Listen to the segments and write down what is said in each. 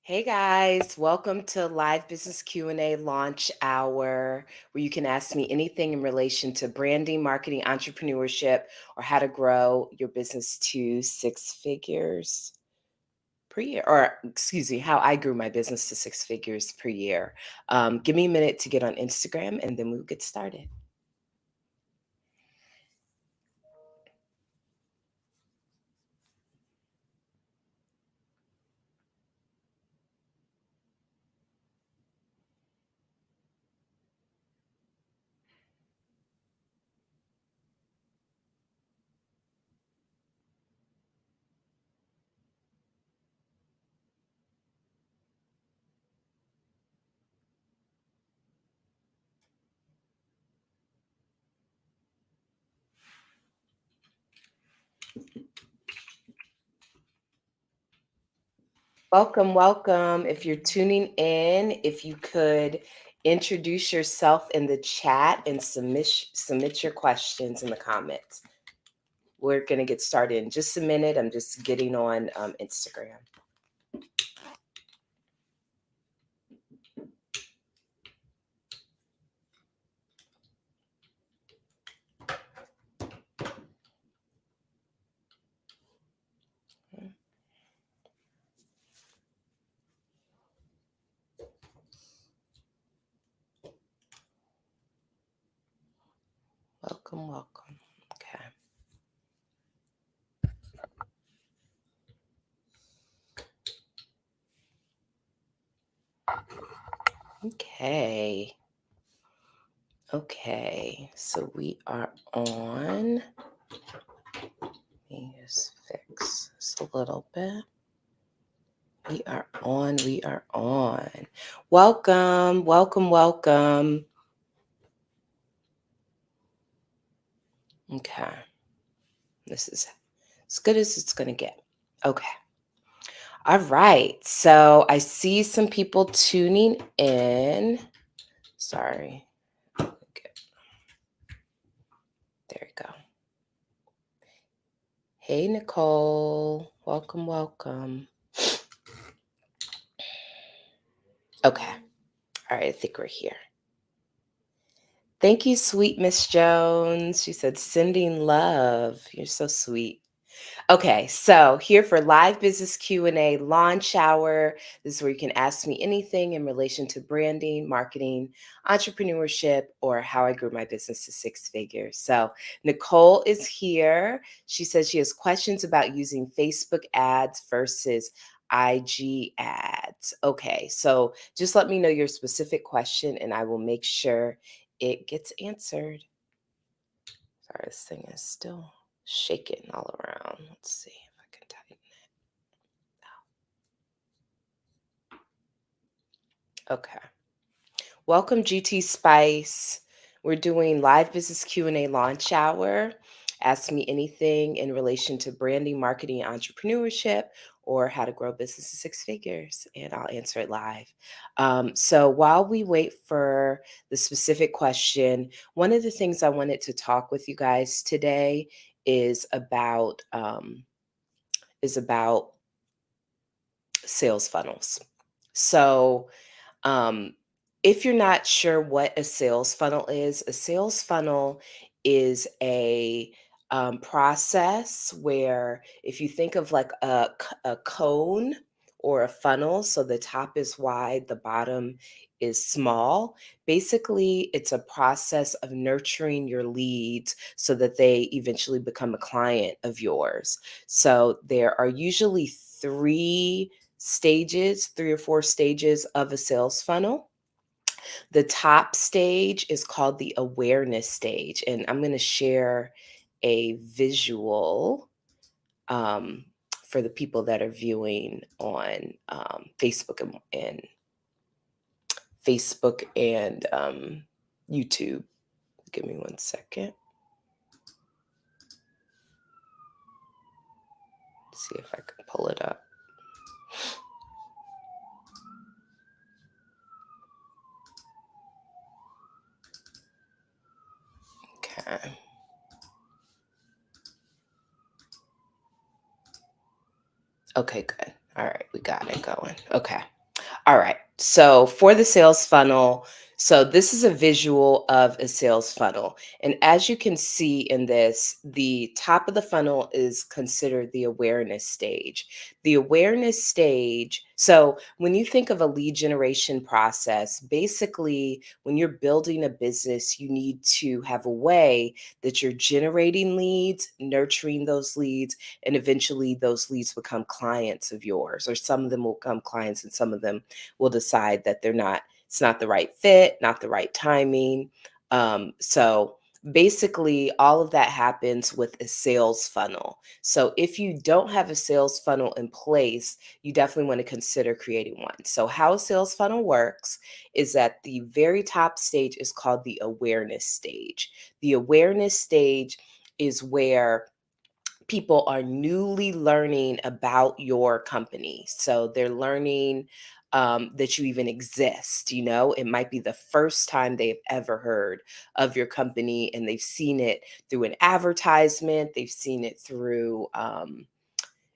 Hey guys, welcome to Live Business Q&A Launch Hour, where you can ask me anything in relation to branding, marketing, entrepreneurship, or how to grow your business to six figures per year, or excuse me, how I grew my business to six figures per year. Give me a minute to get on Instagram and then we'll get started. Welcome, welcome. If you're tuning in, if you could introduce yourself in the chat and submit your questions in the comments. We're going to get started in just a minute. I'm just getting on Instagram. Welcome, welcome. Okay. Okay. Okay. So we are on. Let me just fix this a little bit. We are on. We are on. Welcome, welcome, welcome. Okay. This is as good as it's going to get. Okay. All right. So I see some people tuning in. Sorry. Okay. There you go. Hey, Nicole. Welcome, welcome. Okay. All right. I think we're here. Thank you, sweet Miss Jones. She said, sending love. You're so sweet. Okay, so here for live business Q&A launch hour. This is where you can ask me anything in relation to branding, marketing, entrepreneurship, or how I grew my business to six figures. So Nicole is here. She says she has questions about using Facebook ads versus IG ads. Okay, so just let me know your specific question and I will make sure it gets answered. Sorry, this thing is still shaking all around. Let's see if I can tighten it. Okay. Welcome, GT Spice. We're doing live business Q&A launch hour. Ask me anything in relation to branding, marketing, entrepreneurship, or how to grow business to six figures, and I'll answer it live. So while we wait for the specific question, one of the things I wanted to talk with you guys today is about sales funnels. So um, if you're not sure what a sales funnel is, a sales funnel is a process where if you think of like a cone or a funnel, so the top is wide, the bottom is small. Basically, it's a process of nurturing your leads so that they eventually become a client of yours. So there are usually three or four stages of a sales funnel. The top stage is called the awareness stage, and I'm going to share a visual um, for the people that are viewing on Facebook and YouTube. Give me one second. See if I can pull it up. Okay. Okay, good. All right, we got it going. Okay. All right. So for the sales funnel, so this is a visual of a sales funnel. And as you can see in this, the top of the funnel is considered the awareness stage. The awareness stage, so when you think of a lead generation process, basically when you're building a business, you need to have a way that you're generating leads, nurturing those leads, and eventually those leads become clients of yours, or some of them will become clients and some of them will decide that it's not the right fit, not the right timing. So basically all of that happens with a sales funnel. So if you don't have a sales funnel in place, you definitely want to consider creating one. So how a sales funnel works is that the very top stage is called the awareness stage. The awareness stage is where people are newly learning about your company. So they're learning that you even exist. It might be the first time they've ever heard of your company, and they've seen it through an advertisement, they've seen it through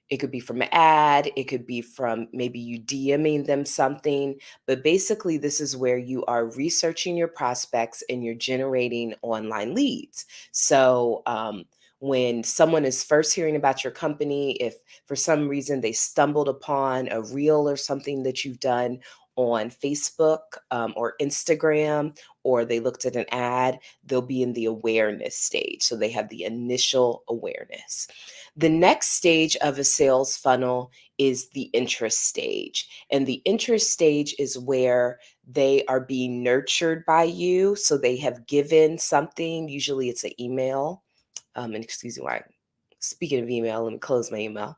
it could be from an ad, it could be from maybe you DMing them something, but basically, this is where you are researching your prospects and you're generating online leads. So, when someone is first hearing about your company, if for some reason they stumbled upon a reel or something that you've done on Facebook or Instagram, or they looked at an ad, they'll be in the awareness stage. So they have the initial awareness. The next stage of a sales funnel is the interest stage. And the interest stage is where they are being nurtured by you. So they have given something, usually it's an email. And excuse me, why? Speaking of email, let me close my email.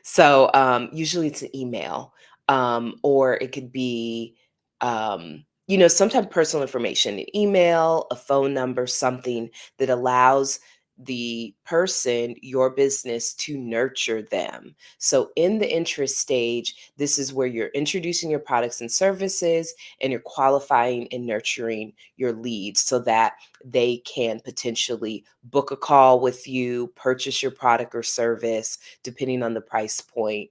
So usually it's an email, or it could be, some type of personal information, an email, a phone number, something that allows the person, your business, to nurture them. So in the interest stage, this is where you're introducing your products and services and you're qualifying and nurturing your leads so that they can potentially book a call with you, purchase your product or service depending on the price point,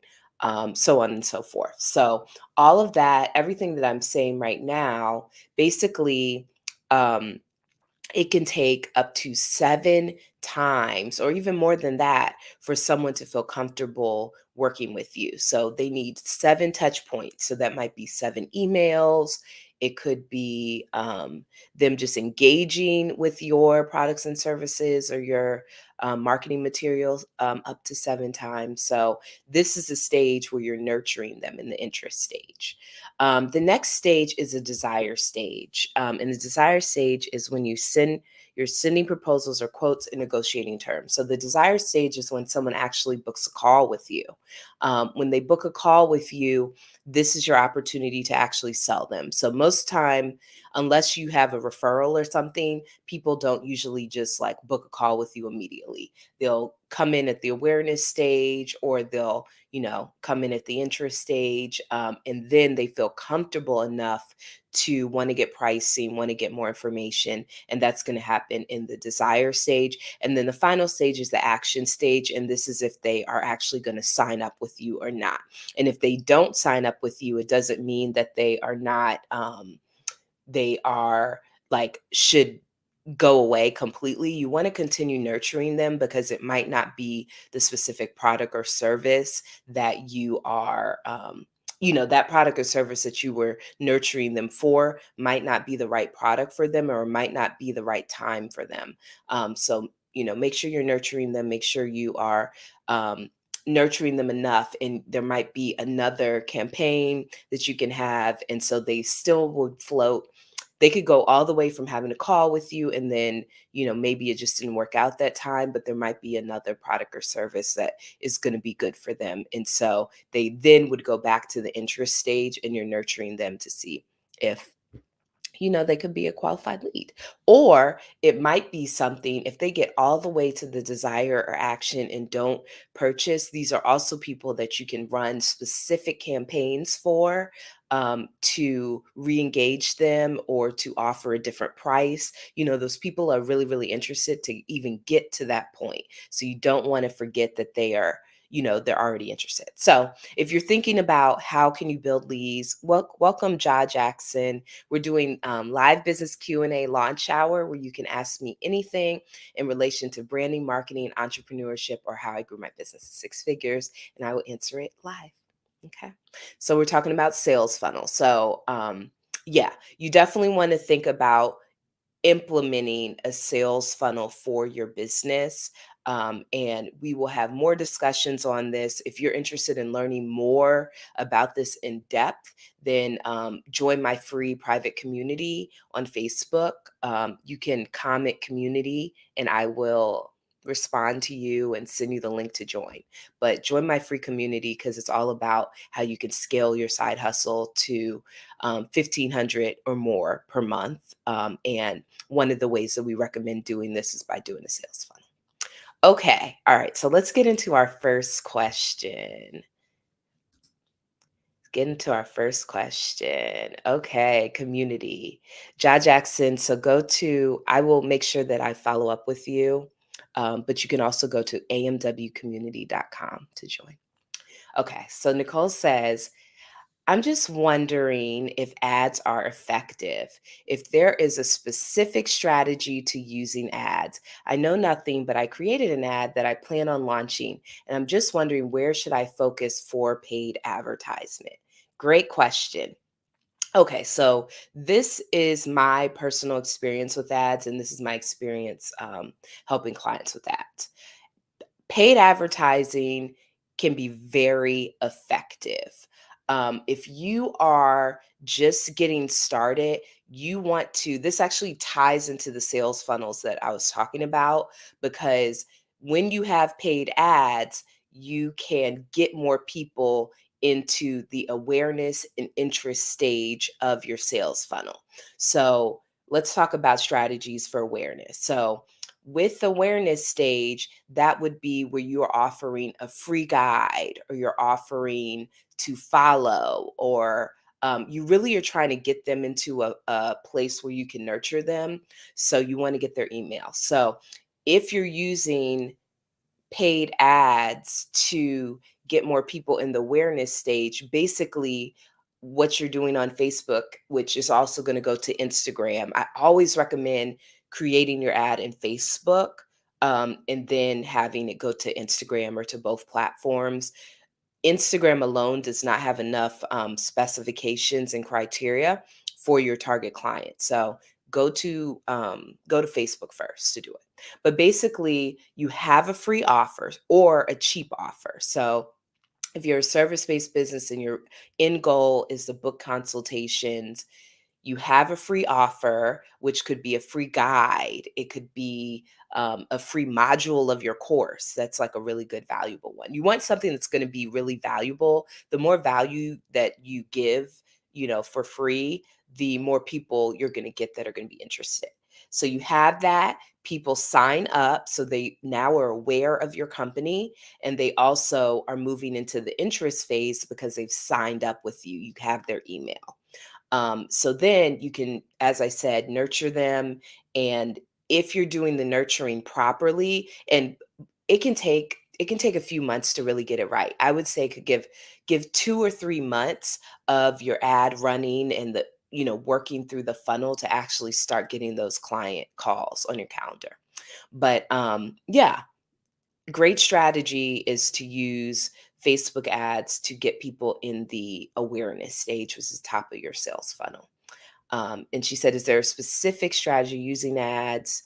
so on and so forth. So, all of that, everything that I'm saying right now, basically, um, it can take up to 7 times or even more than that for someone to feel comfortable working with you. So they need 7 touch points. So that might be 7 emails. It could be them just engaging with your products and services or your marketing materials up to 7 times. So this is a stage where you're nurturing them in the interest stage. The next stage is a desire stage. And the desire stage is when you're sending proposals or quotes and negotiating terms. So the desire stage is when someone actually books a call with you. When they book a call with you, this is your opportunity to actually sell them. So most time, unless you have a referral or something, people don't usually just like book a call with you immediately. They'll come in at the awareness stage, or they'll come in at the interest stage, and then they feel comfortable enough to want to get pricing, want to get more information, and that's going to happen in the desire stage. And then the final stage is the action stage, and this is if they are actually going to sign up with you or not. And if they don't sign up with you, it doesn't mean that they are not, they are like, should go away completely. You want to continue nurturing them because it might not be the specific product or service that you are, that product or service that you were nurturing them for might not be the right product for them, or might not be the right time for them. So, make sure you're nurturing them, make sure you are, nurturing them enough, and there might be another campaign that you can have, and so they still would float. They could go all the way from having a call with you, and then, maybe it just didn't work out that time, but there might be another product or service that is going to be good for them. And so they then would go back to the interest stage, and you're nurturing them to see if they could be a qualified lead. Or it might be something, if they get all the way to the desire or action and don't purchase, these are also people that you can run specific campaigns for, to re-engage them or to offer a different price. Those people are really, really interested to even get to that point. So you don't want to forget that they are, they're already interested. So if you're thinking about how can you build leads, welcome Ja Jackson. We're doing live business Q&A launch hour where you can ask me anything in relation to branding, marketing, entrepreneurship, or how I grew my business to six figures, and I will answer it live. Okay. So we're talking about sales funnel. So yeah, you definitely want to think about implementing a sales funnel for your business. And we will have more discussions on this. If you're interested in learning more about this in depth, then join my free private community on Facebook. You can comment community and I will respond to you and send you the link to join. But join my free community because it's all about how you can scale your side hustle to 1,500 or more per month. And one of the ways that we recommend doing this is by doing a sales funnel. Okay. All right. So let's get into our first question. Get into our first question. Okay. Community. Ja Jackson. So I will make sure that I follow up with you. But you can also go to amwcommunity.com to join. Okay. So Nicole says, I'm just wondering if ads are effective, if there is a specific strategy to using ads. I know nothing, but I created an ad that I plan on launching, and I'm just wondering where should I focus for paid advertisement? Great question. Okay, so this is my personal experience with ads, and this is my experience helping clients with ads. Paid advertising can be very effective. If you are just getting started, this actually ties into the sales funnels that I was talking about because when you have paid ads, you can get more people into the awareness and interest stage of your sales funnel. So let's talk about strategies for awareness. So with awareness stage, that would be where you're offering a free guide or you're offering to follow, or you really are trying to get them into a place where you can nurture them. So you want to get their email. So if you're using paid ads to get more people in the awareness stage, basically what you're doing on Facebook, which is also going to go to Instagram. I always recommend creating your ad in Facebook and then having it go to Instagram or to both platforms. Instagram alone does not have enough specifications and criteria for your target client. So go to Facebook first to do it. But basically, you have a free offer or a cheap offer. So if you're a service-based business and your end goal is to book consultations, you have a free offer, which could be a free guide. It could be a free module of your course. That's like a really good, valuable one. You want something that's going to be really valuable. The more value that you give, for free, the more people you're going to get that are going to be interested. So you have that. People sign up. So they now are aware of your company and they also are moving into the interest phase because they've signed up with you. You have their email. So then you can, as I said, nurture them. And if you're doing the nurturing properly, and it can take a few months to really get it right. I would say could give 2 or 3 months of your ad running and working through the funnel to actually start getting those client calls on your calendar. But yeah, great strategy is to use Facebook ads to get people in the awareness stage, which is top of your sales funnel. And she said, is there a specific strategy using ads?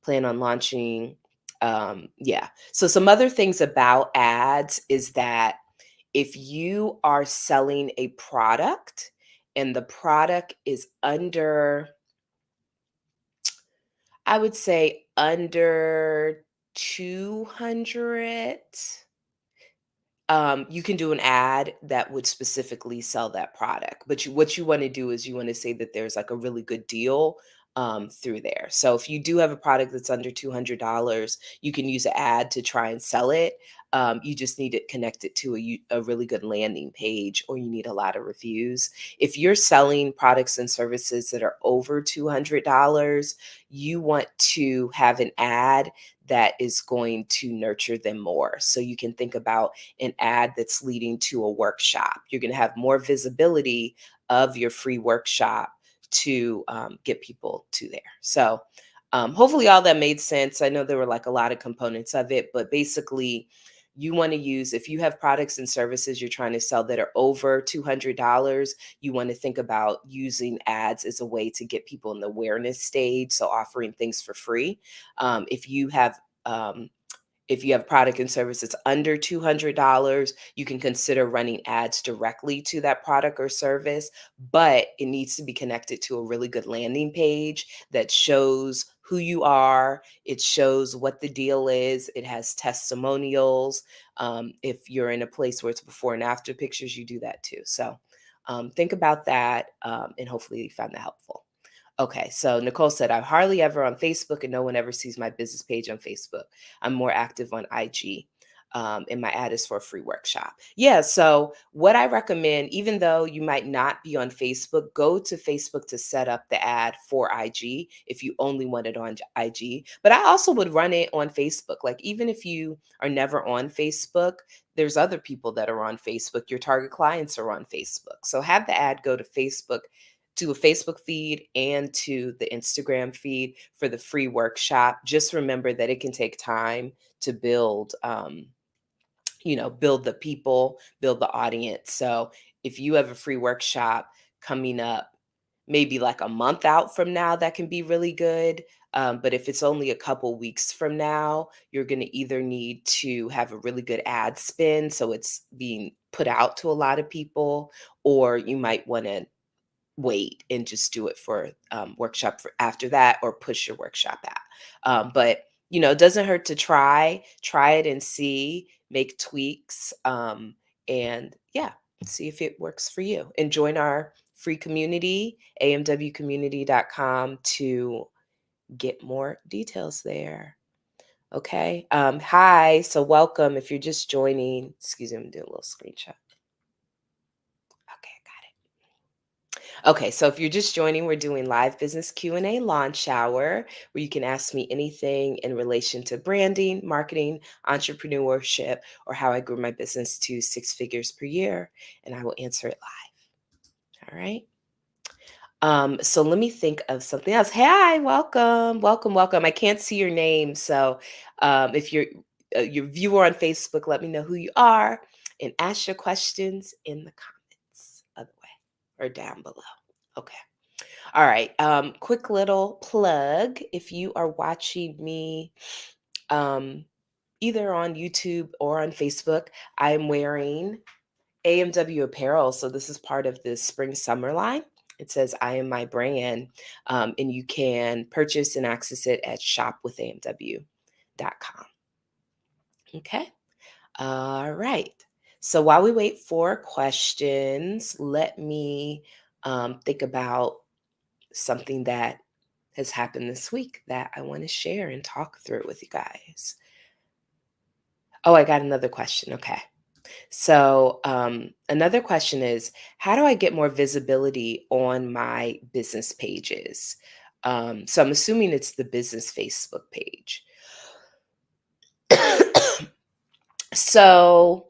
Plan on launching? Yeah. So some other things about ads is that if you are selling a product and the product is under, I would say under 200, you can do an ad that would specifically sell that product. But what you want to do is you want to say that there's like a really good deal through there. So if you do have a product that's under $200, you can use an ad to try and sell it. You just need it connected to a really good landing page, or you need a lot of reviews. If you're selling products and services that are over $200, you want to have an ad that is going to nurture them more. So you can think about an ad that's leading to a workshop. You're going to have more visibility of your free workshop to get people to there. So hopefully all that made sense. I know there were like a lot of components of it, but basically, you want to use, if you have products and services you're trying to sell that are over $200, you want to think about using ads as a way to get people in the awareness stage. So offering things for free. If you have if you have product and service that's under $200, you can consider running ads directly to that product or service, but it needs to be connected to a really good landing page that shows who you are. It shows what the deal is. It has testimonials. If you're in a place where it's before and after pictures, you do that too. So think about that, and hopefully you found that helpful. Okay, so Nicole said, I'm hardly ever on Facebook and no one ever sees my business page on Facebook. I'm more active on IG. And my ad is for a free workshop. Yeah, so what I recommend, even though you might not be on Facebook, go to Facebook to set up the ad for IG if you only want it on IG. But I also would run it on Facebook. Like, even if you are never on Facebook, there's other people that are on Facebook. Your target clients are on Facebook. So have the ad go to Facebook, to a Facebook feed and to the Instagram feed for the free workshop. Just remember that it can take time to build, build the people, build the audience. So if you have a free workshop coming up, maybe like a month out from now, that can be really good. But if it's only a couple weeks from now, you're going to either need to have a really good ad spin, so it's being put out to a lot of people, or you might want to wait and just do it for workshop for after that, or push your workshop out. But it doesn't hurt to try it and see, make tweaks, and yeah, see if it works for you. And join our free community, amwcommunity.com, to get more details there. Okay. Hi. So welcome. If you're just joining, excuse me, I'm doing a little screenshot. Okay, got it. Okay, so if you're just joining, we're doing live business Q&A launch hour, where you can ask me anything in relation to branding, marketing, entrepreneurship, or how I grew my business to six figures per year, and I will answer it live. All right. So let me think of something else. Hi, welcome, welcome, welcome. I can't see your name, so if you're your viewer on Facebook, let me know who you are and ask your questions in the comments, other way or down below. Okay. All right. Quick little plug. If you are watching me um, either on YouTube or on Facebook, I'm wearing AMW apparel. So this is part of the spring summer line. It says I am my brand. And you can purchase and access it at shopwithamw.com. Okay. All right. So while we wait for questions, let me think about something that has happened this week that I want to share and talk through with you guys. Oh, I got another question. Okay. So, another question is, how do I get more visibility on my business pages? So, I'm assuming it's the business Facebook page. So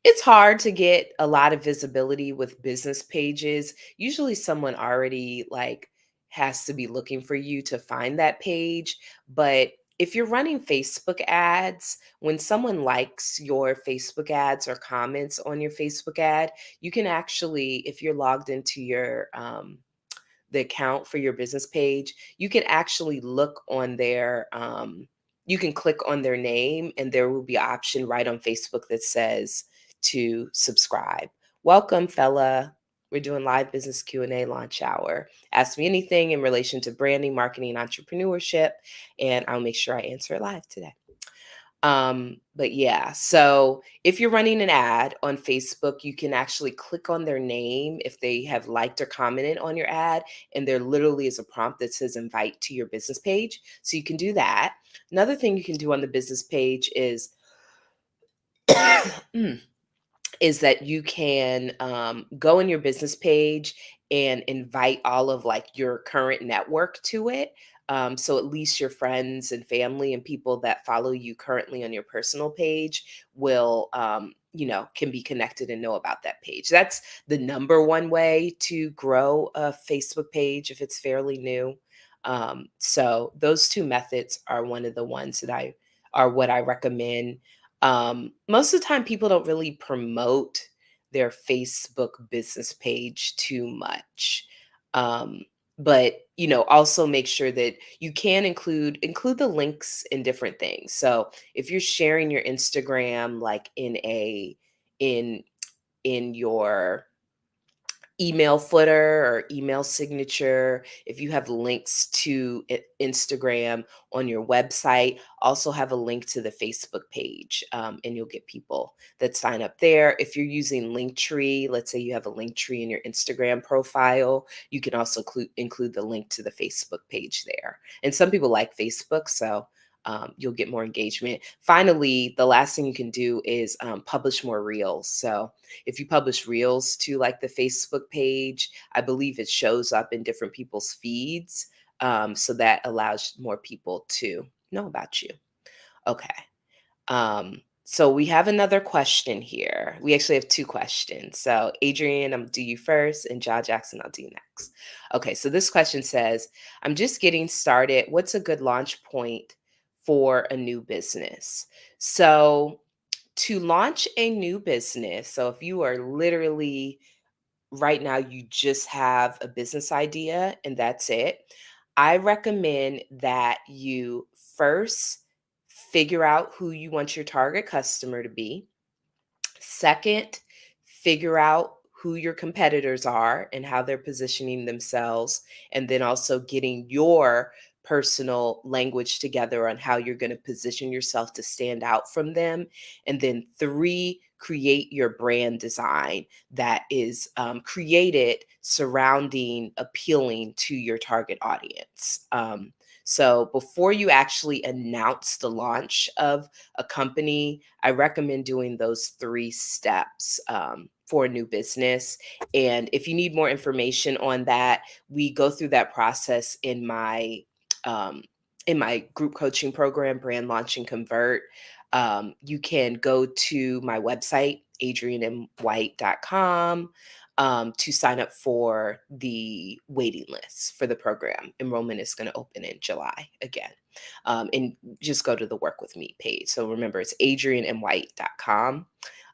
it's hard to get a lot of visibility with business pages. Usually someone already like has to be looking for you to find that page. But if you're running Facebook ads, when someone likes your Facebook ads or comments on your Facebook ad, you can actually, if you're logged into your the account for your business page, you can actually look on their you can click on their name and there will be an option right on Facebook that says to subscribe. Welcome, fella. We're doing live business Q&A launch hour. Ask me anything in relation to branding, marketing, entrepreneurship, and I'll make sure I answer it live today. But yeah, so if you're running an ad on Facebook, you can actually click on their name if they have liked or commented on your ad, and there literally is a prompt that says invite to your business page. So you can do that. Another thing you can do on the business page is is that you can go in your business page and invite all of like your current network to it. So at least your friends and family and people that follow you currently on your personal page will, can be connected and know about that page. That's the number one way to grow a Facebook page if it's fairly new. So those two methods are one of the ones that I are what I recommend. Most of the time, people don't really promote their Facebook business page too much. Um, but also make sure that you can include the links in different things. So if you're sharing your Instagram like in in your email footer or email signature, if you have links to Instagram on your website, also have a link to the Facebook page, and you'll get people that sign up there. If you're using Linktree, let's say you have a Linktree in your Instagram profile, you can also include the link to the Facebook page there. And some people like Facebook, so you'll get more engagement. Finally, the last thing you can do is publish more reels. So if you publish reels to like the Facebook page, I believe it shows up in different people's feeds. So that allows more people to know about you. Okay. So we have another question here. We actually have two questions. So Adrian, I'm gonna do you first, and John Jackson, I'll do you next. Okay, so this question says, I'm just getting started. What's a good launch point for a new business? So to launch a new business, so if you are literally right now, you just have a business idea and that's it, I recommend that you first figure out who you want your target customer to be. Second, figure out who your competitors are and how they're positioning themselves, and then also getting your personal language together on how you're going to position yourself to stand out from them. And then three, create your brand design that is created surrounding appealing to your target audience. So before you actually announce the launch of a company, I recommend doing those three steps for a new business. And if you need more information on that, we go through that process um, in my group coaching program, Brand Launch and Convert. You can go to my website, adrianmwhite.com, to sign up for the waiting list for the program. Enrollment is going to open in July again. And just go to the Work With Me page. So remember, it's adrianmwhite.com.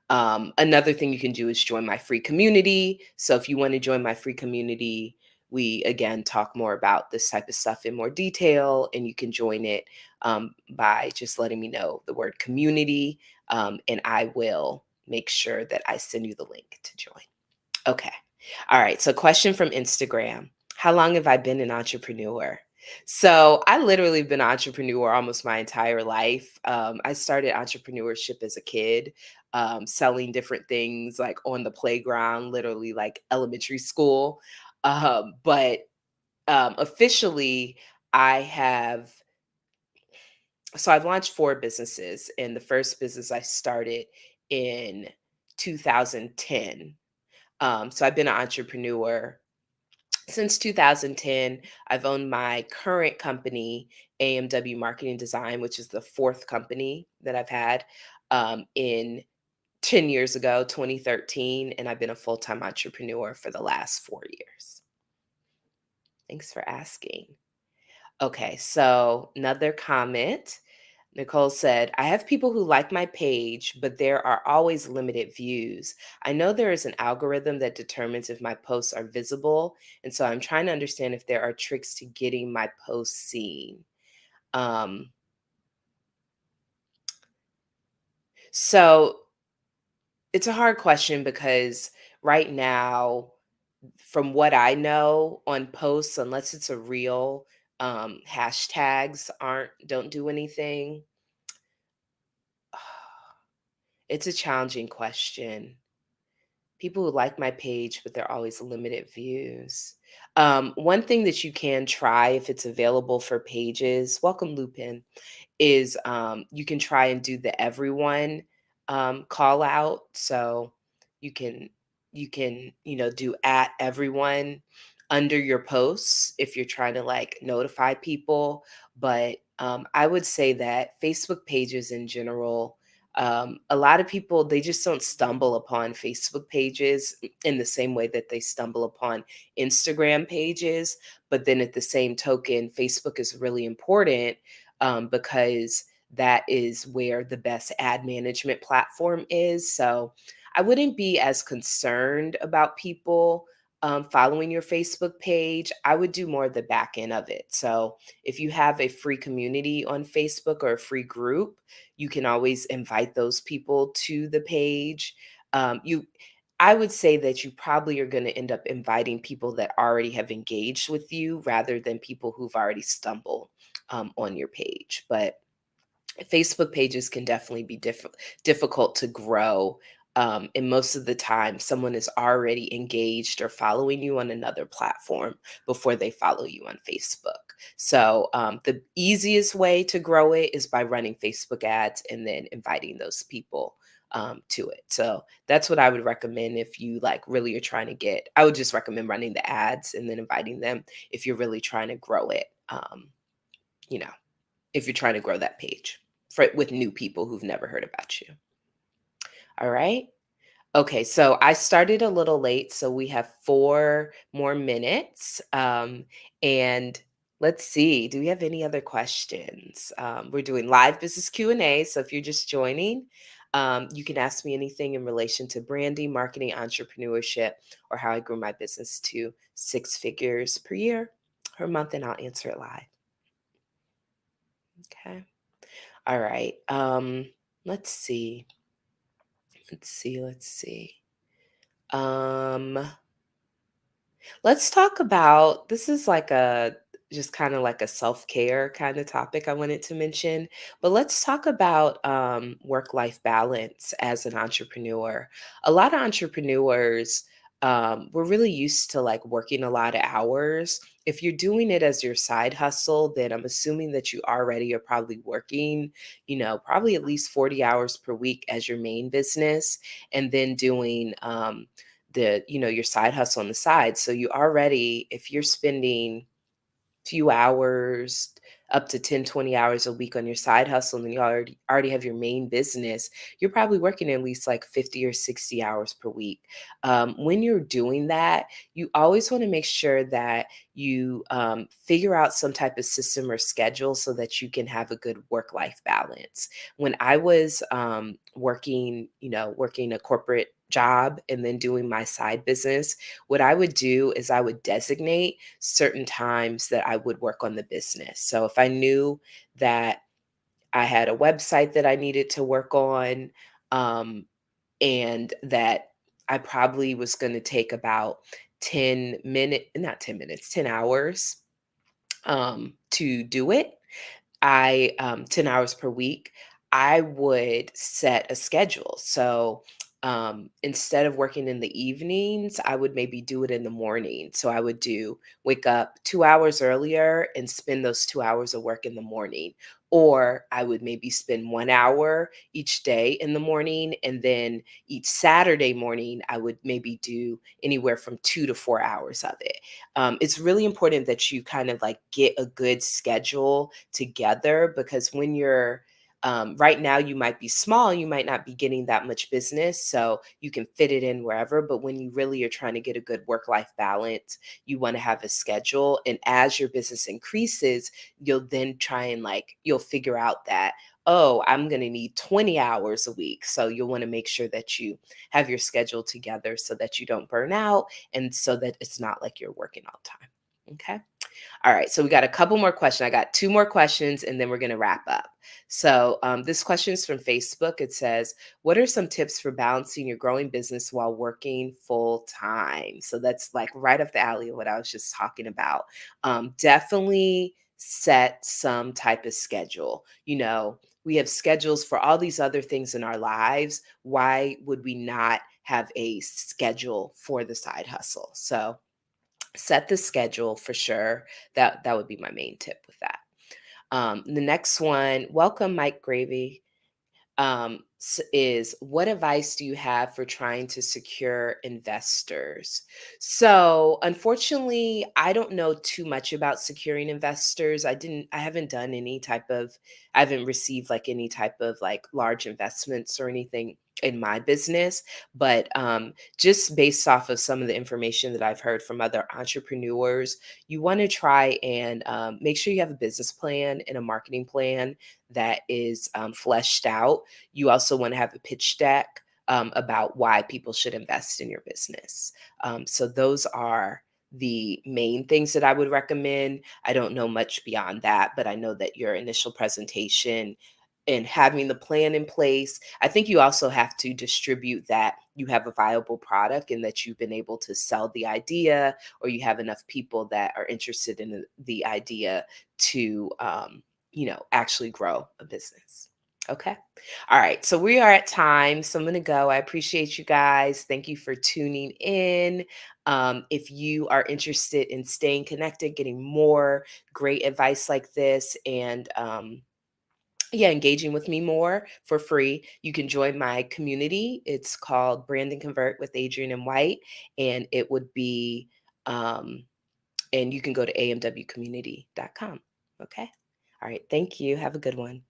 Another thing you can do is join my free community. So if you want to join my free community, we again talk more about this type of stuff in more detail, and you can join it by just letting me know the word community, and I will make sure that I send you the link to join. Okay. All right. So, question from Instagram. How long have I been an entrepreneur? So, I literally been an entrepreneur almost my entire life. I started entrepreneurship as a kid, selling different things like on the playground, literally like elementary school. But officially, I have, so I've launched four businesses, and the first business I started in 2010. So I've been an entrepreneur since 2010. I've owned my current company, AMW Marketing Design, which is the fourth company that I've had, in 10 years ago, 2013. And I've been a full time entrepreneur for the last 4 years. Thanks for asking. Okay, so another comment. Nicole said, I have people who like my page, but there are always limited views. I know there is an algorithm that determines if my posts are visible. And so I'm trying to understand if there are tricks to getting my posts seen. Um, so it's a hard question because right now, from what I know on posts, unless it's a real, hashtags don't do anything. It's a challenging question. People who like my page, but they're always limited views. One thing that you can try if it's available for pages, welcome Lupin, is you can try and do the everyone call out. So you can do at everyone. under your posts if you're trying to like notify people. But I would say that Facebook pages in general, a lot of people, they just don't stumble upon Facebook pages in the same way that they stumble upon Instagram pages. But then at the same token, Facebook is really important because that is where the best ad management platform is. So I wouldn't be as concerned about people following your Facebook page. I would do more of the back end of it. So if you have a free community on Facebook or a free group, you can always invite those people to the page. You I would say that you probably are going to end up inviting people that already have engaged with you rather than people who've already stumbled on your page. But Facebook pages can definitely be difficult to grow. And most of the time, someone is already engaged or following you on another platform before they follow you on Facebook. So, the easiest way to grow it is by running Facebook ads and then inviting those people to it. So, that's what I would recommend if you like really are trying to get. I would just recommend running the ads and then inviting them if you're really trying to grow it. You know, if you're trying to grow that page with new people who've never heard about you. All right. Okay, so I started a little late, so we have 4 more minutes. And let's see, do we have any other questions? We're doing live business Q&A, so if you're just joining, you can ask me anything in relation to branding, marketing, entrepreneurship, or how I grew my business to 6 figures per year or month, and I'll answer it live. Okay. All right. Let's see. Let's see. Um, let's talk about this is like a just kind of like a self-care kind of topic I wanted to mention, but let's talk about work-life balance as an entrepreneur. A lot of entrepreneurs, we're really used to like working a lot of hours. If you're doing it as your side hustle, then I'm assuming that you already are probably working, probably at least 40 hours per week as your main business, and then doing your side hustle on the side. So you already, if you're spending few hours up to 10, 20 hours a week on your side hustle and you already have your main business, you're probably working at least like 50 or 60 hours per week. When you're doing that, you always want to make sure that you figure out some type of system or schedule so that you can have a good work-life balance. When I was working a corporate job and then doing my side business, what I would do is I would designate certain times that I would work on the business. So if I knew that I had a website that I needed to work on, um, and that I probably was going to take about not 10 minutes, 10 hours to do it, 10 hours per week, I would set a schedule. So instead of working in the evenings, I would maybe do it in the morning. So I would wake up 2 hours earlier and spend those 2 hours of work in the morning. Or I would maybe spend 1 hour each day in the morning. And then each Saturday morning, I would maybe do anywhere from 2 to 4 hours of it. It's really important that you kind of like get a good schedule together because when you're right now, you might be small, you might not be getting that much business, so you can fit it in wherever. But when you really are trying to get a good work life balance, you want to have a schedule. And as your business increases, you'll then try and you'll figure out that, oh, I'm going to need 20 hours a week. So you'll want to make sure that you have your schedule together so that you don't burn out and so that it's not like you're working all the time. Okay. All right. So we got a couple more questions. I got 2 more questions and then we're going to wrap up. So this question is from Facebook. It says, what are some tips for balancing your growing business while working full time? So that's like right up the alley of what I was just talking about. Definitely set some type of schedule. We have schedules for all these other things in our lives. Why would we not have a schedule for the side hustle? So set the schedule for sure. That would be my main tip with that. The next one, welcome Mike Gravy. is what advice do you have for trying to secure investors? So, unfortunately, I don't know too much about securing investors. I haven't done any type of, I haven't received like any type of like large investments or anything in my business. But just based off of some of the information that I've heard from other entrepreneurs, you want to try and make sure you have a business plan and a marketing plan that is fleshed out. You also want to have a pitch deck about why people should invest in your business. So those are the main things that I would recommend. I don't know much beyond that, but I know that your initial presentation and having the plan in place, I think you also have to distribute that you have a viable product and that you've been able to sell the idea, or you have enough people that are interested in the idea to, actually grow a business. Okay. All right. So we are at time. So I'm going to go. I appreciate you guys. Thank you for tuning in. If you are interested in staying connected, getting more great advice like this, and yeah, engaging with me more for free, you can join my community. It's called Brand and Convert with Adrian and White. And it would be, um, and you can go to amwcommunity.com. Okay. All right. Thank you. Have a good one.